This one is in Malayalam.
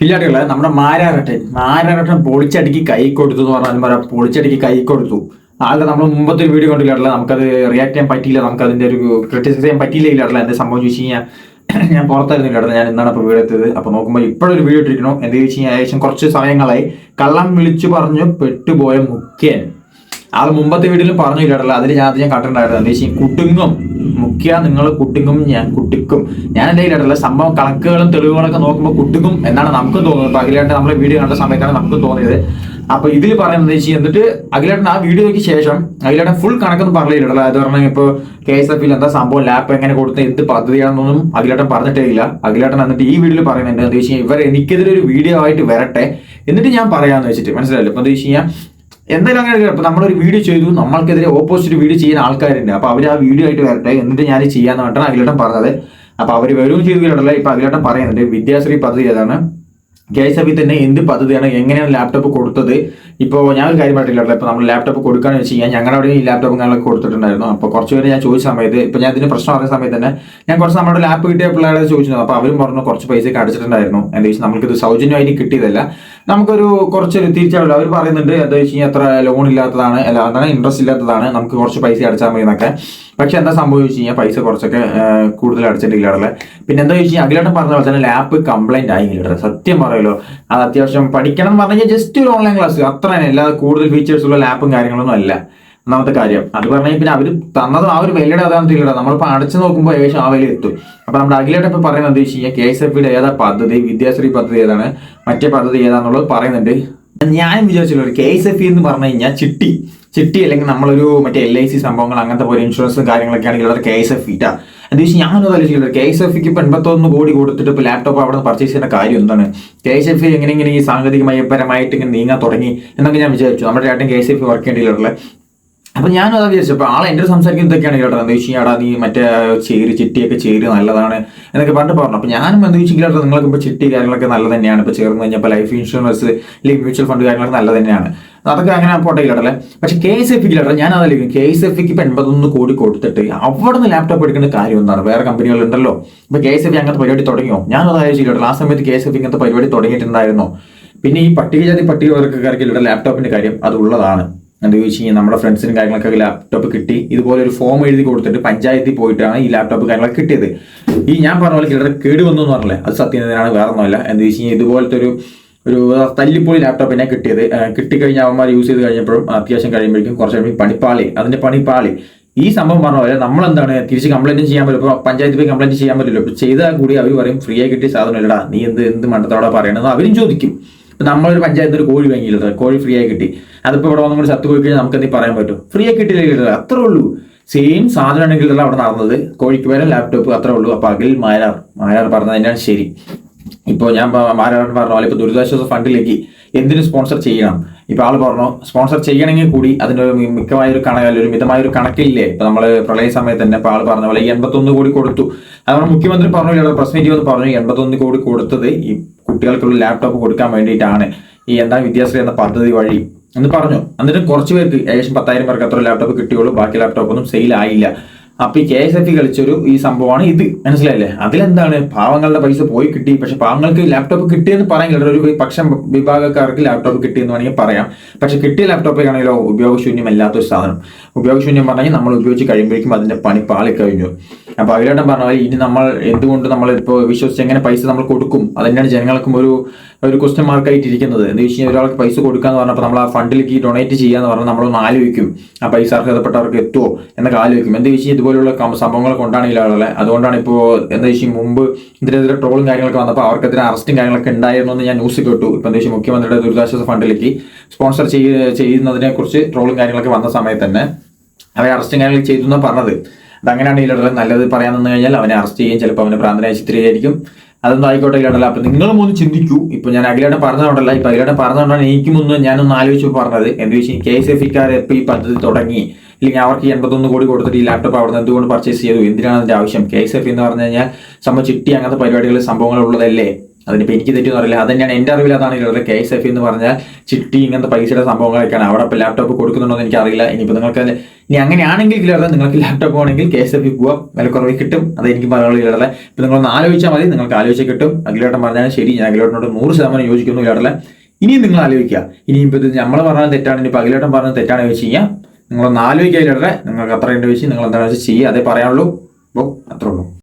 കില്ലാടികളെ നമ്മുടെ മാരാറട്ടൻ പൊളിച്ചടിക്ക് കൈ കൊടുത്തു എന്ന് പറഞ്ഞാൽ പറയാം. പൊളിച്ചടിക്ക് കൈ കൊടുത്തു. ആളുടെ നമ്മൾ മുമ്പത്തെ ഒരു വീഡിയോ കണ്ടില്ല, നമുക്കത് റിയാക്ട് ചെയ്യാൻ പറ്റിയില്ല, നമുക്ക് അതിന്റെ ഒരു ക്രിറ്റിസൈസ് ചെയ്യാൻ പറ്റിയില്ല. ഇല്ലാട്ടില്ല എന്താ സംഭവം ചോദിച്ചു കഴിഞ്ഞാൽ ഞാൻ പുറത്തായിരുന്നില്ല, ഞാൻ എന്താണ് ഇപ്പോൾ വീഡിയോ എത്തിയത്. അപ്പോൾ നോക്കുമ്പോൾ ഇപ്പോഴൊരു വീഡിയോ ഇട്ടിരിക്കണോ എന്താ ചോദിച്ചു കഴിഞ്ഞാൽ ഏകദേശം കുറച്ച് സമയങ്ങളായി കള്ളം വിളിച്ചു പറഞ്ഞു പെട്ടുപോയ മുഖ്യൻ. ആൾ മുമ്പത്തെ വീഡിയോയിലും പറഞ്ഞില്ലടല്ല, അതിൽ ഞാൻ കണ്ടിട്ടുണ്ടായിരുന്നു. എന്താ വെച്ചാൽ കുട്ടുങ്ങും മുഖ്യ, നിങ്ങൾ കുട്ടുങ്ങും ഞാൻ കുട്ടിക്കും. ഞാൻ എൻ്റെ കയ്യിലല്ല സംഭവം കണക്കുകളും തെളിവുകളൊക്കെ നോക്കുമ്പോൾ കുട്ടുങ്ങും എന്നാണ് നമുക്ക് തോന്നുന്നത്. ഇപ്പൊ അഖിലേട്ടൻ നമ്മളെ വീഡിയോ കണ്ട സമയത്താണ് നമുക്ക് തോന്നിയത്. അപ്പൊ ഇതിൽ പറയുന്നത് വെച്ചാൽ എന്നിട്ട് അഖിലേട്ടൻ ആ വീഡിയോയ്ക്ക് ശേഷം അഖിലേട്ടൻ ഫുൾ കണക്കൊന്നും പറഞ്ഞില്ലല്ലോ. അത് പറഞ്ഞാൽ ഇപ്പോൾ KSF എന്താ സംഭവം, ലാപ്പ് എങ്ങനെ കൊടുത്ത് എന്ത് പദ്ധതിയാണെന്നൊന്നും അഖിലേട്ടൻ പറഞ്ഞിട്ടേ ഇല്ല. അഖിലേട്ടൻ എന്നിട്ട് ഈ വീഡിയോയിൽ പറയുന്നുണ്ട് എന്താ വെച്ചാൽ ഇവർ എനിക്കെതിരെ ഒരു വീഡിയോ ആയിട്ട് വരട്ടെ, എന്നിട്ട് ഞാൻ പറയാന്ന് വെച്ചിട്ട്. മനസ്സിലായില്ലോ? ഇപ്പൊ എന്താ വെച്ച് കഴിഞ്ഞാൽ എന്തായാലും അങ്ങനെ ഇപ്പൊ നമ്മളൊരു വീഡിയോ ചെയ്തു, നമ്മൾക്കെതിരെ ഓപ്പോസിറ്റ് വീഡിയോ ചെയ്യുന്ന ആൾക്കാരുണ്ട്. അപ്പൊ അവർ ആ വീഡിയോ ആയിട്ട് വരട്ടെ, എന്നിട്ട് ഞാൻ ചെയ്യാന്ന് പറഞ്ഞിട്ടാണ് അഖിലേട്ടൻ പറഞ്ഞത്. അപ്പൊ അവർ വരും ചെയ്തിട്ടുണ്ടല്ലോ. ഇപ്പൊ അഖിലേട്ടൻ പറയുന്നുണ്ട് വിദ്യാശ്രീ പദ്ധതി ഏതാണ്, KSF തന്നെ എന്ത് പദ്ധതിയാണ്, എങ്ങനെയാണ് ലാപ്ടോപ്പ് കൊടുത്തത്. ഇപ്പോൾ ഞാൻ ഒരു കാര്യം പറഞ്ഞിട്ടില്ല, ഇപ്പൊ നമ്മൾ ലാപ്ടോപ്പ് കൊടുക്കാന്ന് വെച്ച് കഴിഞ്ഞാൽ ഞങ്ങളുടെ അവിടെ ഈ ലാപ്ടോപ്പും കാര്യങ്ങളൊക്കെ കൊടുത്തിട്ടുണ്ടായിരുന്നു. അപ്പോൾ കുറച്ച് പേര് ഞാൻ ചോദിച്ച സമയത്ത്, ഇപ്പൊ ഞാൻ ഇതിന് പ്രശ്നം അറിയുന്ന സമയത്ത് തന്നെ ഞാൻ കുറച്ച് നമ്മുടെ ലാപ്പ് കിട്ടിയ പിള്ളേരെ ചോദിച്ചിരുന്നു. അപ്പോൾ അവരും പറഞ്ഞു കുറച്ച് പൈസയൊക്കെ അടിച്ചിട്ടുണ്ടായിരുന്നു. എന്താ വെച്ചാൽ നമുക്കിത് സൗജന്യമായിട്ട് കിട്ടിയതല്ല, നമുക്കൊരു കുറച്ചൊരു തിരിച്ചറിയില്ല. അവർ പറയുന്നുണ്ട് എന്താ വെച്ച് കഴിഞ്ഞാൽ അത്ര ലോൺ ഇല്ലാത്തതാണ്, അല്ല അതാണ് ഇൻട്രസ്റ്റ് ഇല്ലാത്തതാണ്, നമുക്ക് കുറച്ച് പൈസ അടച്ചാൽ മതി എന്നൊക്കെ. പക്ഷെ എന്താ സംഭവിച്ചു കഴിഞ്ഞാൽ പൈസ കുറച്ചൊക്കെ കൂടുതൽ അടച്ചിട്ടില്ല. പിന്നെ എന്താ വെച്ച് കഴിഞ്ഞാൽ അഖിലേട്ടൻ പറഞ്ഞ പോലെ തന്നെ ലാപ്പ് കംപ്ലൈന്റ് ആയില്ല. സത്യം പറയല്ലോ, അത് അത്യാവശ്യം പഠിക്കണം എന്ന് പറഞ്ഞു കഴിഞ്ഞാൽ ജസ്റ്റ് ഒരു ഓൺലൈൻ ക്ലാസ് അത്ര തന്നെ, അല്ലാതെ കൂടുതൽ ഫീച്ചേഴ്സ് ഉള്ള ലാപ്പും കാര്യങ്ങളൊന്നും അല്ല. ഒന്നാമത്തെ കാര്യം അത് പറഞ്ഞാൽ പിന്നെ അവർ തന്നത് ആ ഒരു വിലയുടെ അതാണ് ഇല്ലടാ, നമ്മളിപ്പോൾ അടച്ചു നോക്കുമ്പോൾ ഏകദേശം ആ വില എത്തും. അപ്പൊ നമ്മുടെ അഖിലേട്ടൻ ഇപ്പൊ പറയുന്നത് എന്താ വെച്ച് കഴിഞ്ഞാൽ KSF ഏതാ പദ്ധതി, വിദ്യാശ്രീ പദ്ധതി ഏതാണ്, മറ്റേ പദ്ധതി ഏതാന്നുള്ളത് പറയുന്നുണ്ട്. ഞാൻ വിചാരിച്ചില്ല KSF എന്ന് പറഞ്ഞു കഴിഞ്ഞാൽ ചിട്ടി അല്ലെങ്കിൽ നമ്മളൊരു മറ്റേ LIC സംഭവങ്ങൾ അങ്ങനത്തെ പോലെ ഇൻഷുറൻസും കാര്യങ്ങളൊക്കെ ആണെങ്കിൽ ഉള്ളത് KSF ഇട്ടാ. എന്താ വെച്ചാൽ ഞാനൊന്നും ആലോചിച്ചില്ല, KSF ഇപ്പൊ 81 കോടി കൊടുത്തിട്ട് ഇപ്പൊ ലാപ്ടോപ്പ് അവിടെ നിന്ന് പർച്ചേസ് ചെയ്യുന്ന കാര്യം എന്താണ്, KSF എങ്ങനെ ഈ സാങ്കേതികപരമായിട്ട് ഇങ്ങനെ നീങ്ങാൻ തുടങ്ങി എന്നൊക്കെ ഞാൻ വിചാരിച്ചു. നമ്മുടെ ചേട്ടൻ KSF വർക്ക് ചെയ്യേണ്ടിയിട്ടുള്ള. അപ്പൊ ഞാനും അതാ വിചാരിച്ചു. അപ്പൊ ആളെ എൻ്റെ സംസാരിക്കുന്നത് ഇതൊക്കെയാണ് കേട്ടോ, എന്താ വെച്ചാൽ ആടാ നീ മറ്റേ ചിട്ടിയൊക്കെ ചേര് നല്ലതാണ് എന്നൊക്കെ പറഞ്ഞു. അപ്പൊ ഞാനും എന്താ വെച്ചാൽ നിങ്ങൾക്ക് ഇപ്പൊ ചിട്ടി കാര്യങ്ങളൊക്കെ നല്ല തന്നെയാണ്. ഇപ്പൊ ചേർന്ന് കഴിഞ്ഞപ്പോൾ ലൈഫ് ഇൻഷുറൻസ് അല്ലെങ്കിൽ മ്യൂച്വൽ ഫണ്ട് കാര്യങ്ങളൊക്കെ നല്ല തന്നെയാണ്, അതൊക്കെ അങ്ങനെ പോട്ടെ ഇല്ലല്ലേ. പക്ഷെ KSF ഞാൻ അതല്ലെങ്കിൽ KSF ഇപ്പൊ 81 കോടി കൊടുത്തിട്ട് അവിടെ നിന്ന് ലാപ്ടോപ്പ് എടുക്കേണ്ട കാര്യം എന്താണ്, വേറെ കമ്പനികൾ ഉണ്ടല്ലോ. ഇപ്പൊ KSF അങ്ങനത്തെ പരിപാടി തുടങ്ങിയോ? ഞാനത് ആലോചിച്ചില്ല. ആ സമയത്ത് KSF ഇങ്ങനത്തെ പരിപാടി തുടങ്ങിയിട്ടുണ്ടായിരുന്നോ? പിന്നെ ഈ പട്ടികവർഗ്ഗക്കാർക്ക് ലാപ്ടോപ്പിന്റെ കാര്യം അത് ഉള്ളതാണ്. എന്താ ചോദിച്ചു കഴിഞ്ഞാൽ നമ്മുടെ ഫ്രണ്ട്സിനും കാര്യങ്ങളൊക്കെ ലാപ്ടോപ്പ് കിട്ടി, ഇതുപോലെ ഒരു ഫോം എഴുതി കൊടുത്തിട്ട് പഞ്ചായത്തിൽ പോയിട്ടാണ് ഈ ലാപ്ടോപ്പ് കാര്യങ്ങളൊക്കെ കിട്ടിയത്. ഈ ഞാൻ പറഞ്ഞ പോലെ ചിലർ കേടുവന്നു എന്ന് പറഞ്ഞല്ലേ, അത് സത്യം തന്നെയാണ്, വേറെ ഒന്നുമല്ല. എന്താ വെച്ച് കഴിഞ്ഞാൽ ഇതുപോലത്തെ ഒരു തല്ലിപ്പൊളി ലാപ്ടോപ്പിനെ കിട്ടിയത്. കിട്ടിക്കഴിഞ്ഞാൽ അവന്മാർ യൂസ് ചെയ്ത് കഴിഞ്ഞപ്പോഴും അത്യാവശ്യം കഴിയുമ്പോഴേക്കും കുറച്ച് പണിപ്പാളി ഈ സംഭവം പറഞ്ഞ പോലെ നമ്മളെന്താണ് തിരിച്ച് കംപ്ലൈന്റ് ചെയ്യാൻ പറ്റും. ഇപ്പോൾ പഞ്ചായത്തിൽ പോയി കംപ്ലൈന്റ് ചെയ്യാൻ പറ്റില്ല. ഇപ്പോൾ ചെയ്താൽ കൂടി അവർ പറയും ഫ്രീ ആയി കിട്ടിയ സാധനം ഇല്ലടാ, നീ എന്ത് മണ്ടത്തോടെ പറയണമെന്ന് അവരും ചോദിക്കും. ഇപ്പം നമ്മളൊരു പഞ്ചായത്ത് ഒരു കോഴി വാങ്ങിയില്ല, കോഴി ഫ്രീ ആയി കിട്ടി, അതിപ്പോൾ ഇവിടെ വന്നും കൂടി ചത്തു പോയി കഴിഞ്ഞാൽ നമുക്ക് എന്തെങ്കിലും പറയാൻ പറ്റും, ഫ്രീ ആയി കിട്ടിയില്ല, അത്രേ ഉള്ളൂ. സെയിം സാധനം ആണെങ്കിൽ അവിടെ നടന്നത്, കോഴിക്ക് പേരെ ലാപ്ടോപ്പ്, അത്രേ ഉള്ളൂ. അപ്പൊ അഖിൽ മാരാർ പറഞ്ഞത് തന്നെയാണ് ശരി. ഇപ്പോൾ ഞാൻ മാരാർ പറഞ്ഞ പോലെ ഇപ്പൊ ദുരിതാശ്വാസ ഫണ്ടിലേക്ക് എന്തിനു സ്പോൺസർ ചെയ്യണം, ഇപ്പൊ ആള് പറഞ്ഞു സ്പോൺസർ ചെയ്യണമെങ്കിൽ കൂടി അതിന്റെ ഒരു മിതമായ ഒരു കണക്കില്ലേ. ഇപ്പൊ നമ്മള് പ്രളയ സമയത്ത് തന്നെ ഇപ്പൊ ആള് പറഞ്ഞ പോലെ 81 കോടി കൊടുത്തു. അതുകൊണ്ട് മുഖ്യമന്ത്രി പറഞ്ഞു, പ്രസ് മീറ്റ് വന്ന് പറഞ്ഞു 81 കോടി കൊടുത്തത് ഈ കുട്ടികൾക്കുള്ള ലാപ്ടോപ്പ് കൊടുക്കാൻ വേണ്ടിയിട്ടാണ്, ഈ എന്താണ് വിദ്യാശ്രീ എന്ന പദ്ധതി വഴി എന്ന് പറഞ്ഞു. എന്നിട്ട് കുറച്ച് പേർക്ക് ഏകദേശം 10,000 പേർക്ക് അത്ര ലാപ്ടോപ്പ് കിട്ടിയുള്ളൂ, ബാക്കി ലാപ്ടോപ്പൊന്നും സെയിൽ ആയില്ല. അപ്പൊ ഈ KSF കളിച്ചൊരു ഈ സംഭവമാണ് ഇത്, മനസ്സിലായില്ലേ? അതിലെന്താണ് പാവങ്ങളുടെ പൈസ പോയി കിട്ടി, പക്ഷെ പാവങ്ങൾക്ക് ലാപ്ടോപ്പ് കിട്ടിയെന്ന് പറയാൻ ഒരു പക്ഷം വിഭാഗക്കാർക്ക് ലാപ്ടോപ്പ് കിട്ടിയെന്ന് വേണമെങ്കിൽ പറയാം. പക്ഷെ കിട്ടിയ ലാപ്ടോപ്പ് ആണെങ്കിലോ ഉപയോഗശൂന്യമല്ലാത്തൊരു സാധനം. ഉപയോഗശൂന്യം പറഞ്ഞാൽ നമ്മൾ ഉപയോഗിച്ച് കഴിയുമ്പോഴേക്കും അതിന്റെ പണി പാളിക്കഴിഞ്ഞു. അപ്പൊ അഖിലേട്ടൻ പറഞ്ഞ ഇനി നമ്മൾ എന്തുകൊണ്ട് നമ്മളിപ്പോൾ വിശ്വസിച്ച് എങ്ങനെ പൈസ നമ്മൾ കൊടുക്കും, അതന്നെയാണ് ജനങ്ങൾക്കും ഒരു ക്വസ്റ്റ്യൻ മാർക്കായിട്ട് ഇരിക്കുന്നത്. എന്താ വെച്ച് കഴിഞ്ഞാൽ ഒരാൾക്ക് പൈസ കൊടുക്കാന്ന് പറഞ്ഞപ്പോൾ നമ്മൾ ആ ഫണ്ടിലേക്ക് ഡൊണേറ്റ് ചെയ്യാന്ന് പറഞ്ഞാൽ നമ്മളൊന്ന് ആലോചിക്കും, ആ പൈസ അർഹതപ്പെട്ടവർക്ക് എത്തുമോ എന്നൊക്കെ ആലോചിക്കും. എന്താ വെച്ചാൽ ഇതുപോലുള്ള സംഭവങ്ങൾ കൊണ്ടാണ് ഇല്ലാതെ. അതുകൊണ്ടാണ് ഇപ്പോൾ എന്താ വെച്ചാൽ മുമ്പ് ഇതിനെതിരെ ട്രോളും കാര്യങ്ങളൊക്കെ വന്നപ്പോൾ അവർക്കെതിരെ അറസ്റ്റും കാര്യങ്ങളൊക്കെ ഉണ്ടായിരുന്നു എന്ന് ഞാൻ ന്യൂസ് കേട്ടു. ഇപ്പം എന്താ വെച്ചാൽ മുഖ്യമന്ത്രിയുടെ ദുരിതാശ്വാസ ഫണ്ടിലേക്ക് സ്പോൺസർ ചെയ്യുന്നതിനെ കുറിച്ച് ട്രോളും കാര്യങ്ങളൊക്കെ വന്ന സമയത്ത് തന്നെ അവരെ അറസ്റ്റും കാര്യങ്ങളൊക്കെ ചെയ്തു എന്നാണ് പറഞ്ഞത്. അതങ്ങനെയാണ് ഇല്ലാതെ. നല്ലത് പറയാൻ നിന്ന് കഴിഞ്ഞാൽ അവനെ അറസ്റ്റ് ചെയ്യും, ചിലപ്പോൾ അവനെ ഭ്രാന്തനായി ചിത്രീകരിക്കും, അതൊന്നും ആയിക്കോട്ടെ ഇല്ലാണ്ടല്ല. അപ്പൊ നിങ്ങളും ഒന്ന് ചിന്തിക്കൂ. ഇപ്പൊ ഞാൻ അഖിലേട്ടൻ പറഞ്ഞതുകൊണ്ടല്ല, ഇപ്പൊ അഖിലേട്ടൻ പറഞ്ഞതുകൊണ്ടാണ് എനിക്കും ഒന്ന് ഞാനൊന്ന് ആലോചിച്ച് പറഞ്ഞത്. എന്താ വെച്ചാൽ KSF ഇപ്പൊ ഈ പദ്ധതി തുടങ്ങി, അല്ലെങ്കിൽ അവർക്ക് 81 കോടി കൊടുത്തിട്ട് ഈ ലാപ്ടോപ്പ് അവിടെ നിന്ന് എന്തുകൊണ്ട് പർച്ചേസ് ചെയ്തു, എന്തിനാണ് അതിന്റെ ആവശ്യം? KSF എന്ന് പറഞ്ഞു കഴിഞ്ഞാൽ ചിട്ടി അങ്ങനത്തെ പരിപാടികൾ സംഭവങ്ങൾ ഉള്ളതല്ലേ. അതിനിപ്പോൾ എനിക്ക് തെറ്റൊന്നും അറിയില്ല. അത് തന്നെയാണ് എൻ്റെ അറിവിൽ അതാണ് ഇല്ലറ KSF എന്ന് പറഞ്ഞാൽ ചിട്ടി ഇങ്ങനത്തെ പൈസയുടെ സംഭവങ്ങളൊക്കെയാണ്. അവിടെ ഇപ്പോൾ ലാപ്ടോപ്പ് കൊടുക്കുന്നുണ്ടോ എന്ന് എനിക്ക് അറിയില്ല. ഇനിയിപ്പോൾ നിങ്ങൾക്ക് ഇനി അങ്ങനെയാണെങ്കിൽ ഇല്ലറ നിങ്ങൾക്ക് ലാപ്ടോപ്പ് ആണെങ്കിൽ KSF പോവാം, വിലക്കുറവിൽ കിട്ടും. അത് എനിക്ക് പറയാനുള്ള ഇല്ലറ. ഇപ്പം നിങ്ങളൊന്ന് ആലോചിച്ചാൽ മതി, നിങ്ങൾക്ക് ആലോചിച്ച് കിട്ടും. അഖിലേട്ടൻ പറഞ്ഞാൽ ശരി, ഞാൻ അഖിലേട്ടനോട് 100% യോജിക്കുന്നു ഇല്ലറ. ഇനിയും നിങ്ങൾ ആലോചിക്കുക. ഇനിയിപ്പോൾ ഇത് നമ്മൾ പറഞ്ഞത് തെറ്റാണ്, ഇനിയിപ്പോൾ അഖിലേട്ടൻ പറഞ്ഞത് തെറ്റാണ് വെച്ച് കഴിഞ്ഞാൽ നിങ്ങളൊന്ന് ആലോചിക്കുക ഇല്ലറ. നിങ്ങൾക്ക് അത്ര ഉണ്ട് വെച്ച് നിങ്ങൾ എന്താണെന്ന് വെച്ച് ചെയ്യുക, അതേ പറയാനുള്ളൂ. അപ്പോൾ അത്രേ ഉള്ളൂ.